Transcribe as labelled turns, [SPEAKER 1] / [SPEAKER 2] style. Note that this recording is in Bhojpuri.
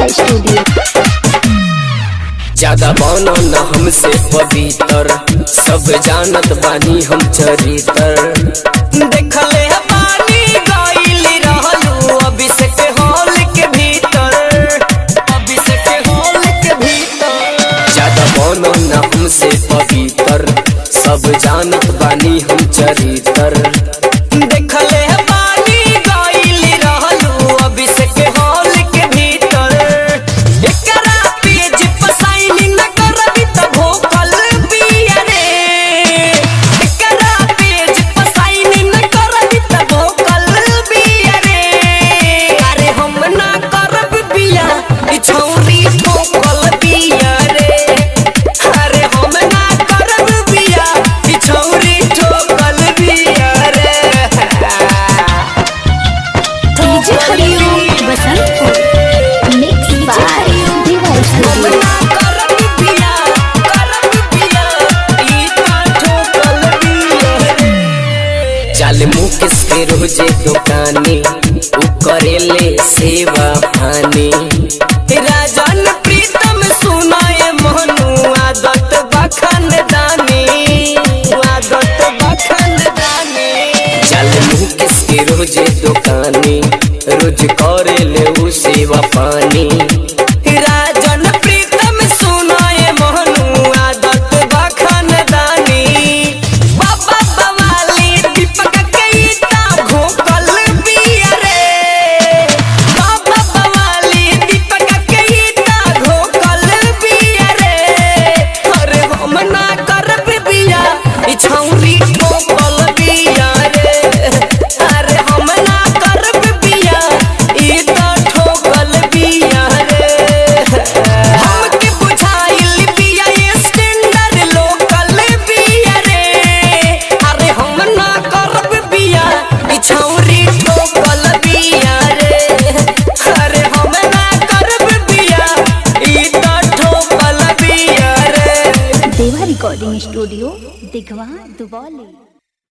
[SPEAKER 1] देवा स्टूडियो।
[SPEAKER 2] ज्यादा बनो न हमसे पवित्र, सब जानत बानी हम चरित्र। देखले पानी गइल रहलू अभिषेक हॉल के भीतर, अभिषेक हॉल के भीतर। ज्यादा बनो न हमसे पवित्र, सब जानत बानी हम चरित्र। देखले पानी गइल रहलू अभिषेक हॉल के भीतर। एकरा पेज पर साइन न करबी त भोकल बिया रे, एकरा पेज पर साइन न करबी त भोकल बिया रे। अरे हम ना करब बिया ई छौरी ठोकल बिया रे, अरे हम ना करब बिया ई छौरी ठोकल बिया रे।
[SPEAKER 1] DJ Hariom Basantpur, mix by Deva studio.
[SPEAKER 2] जाले मुकेश के रोजे दुकानी उ करेले सेवा पानी। राजन प्रीतम सुनाए मनु आदत बखन दानी, आदत बखन दानी। जाले मुकेश के रोजे दुकानी रोज करेले उ सेवा पानी। राजन प्रीतम सुनाए मनु आदत बखन दानी। बाबा बवाली दीपक के ईटा घोकल बिया रे, बाबा बवाली दीपक के ईटा घोकल बिया रे। अरे हम ना करब बिया ई छौरी ठोकल बिया रे, अरे हम ना करब बिया ई त ठोकल बिया रे। हमके बुझाइल बिया स्टैंडर्ड लोकल बिया रे, अरे हम ना करब बिया ई छौरी ठोकल बिया रे, अरे हम ना करब बिया ई त ठोकल बिया रे।
[SPEAKER 1] देवा रिकॉर्डिंग स्टूडियो, दिघवा दुबौली।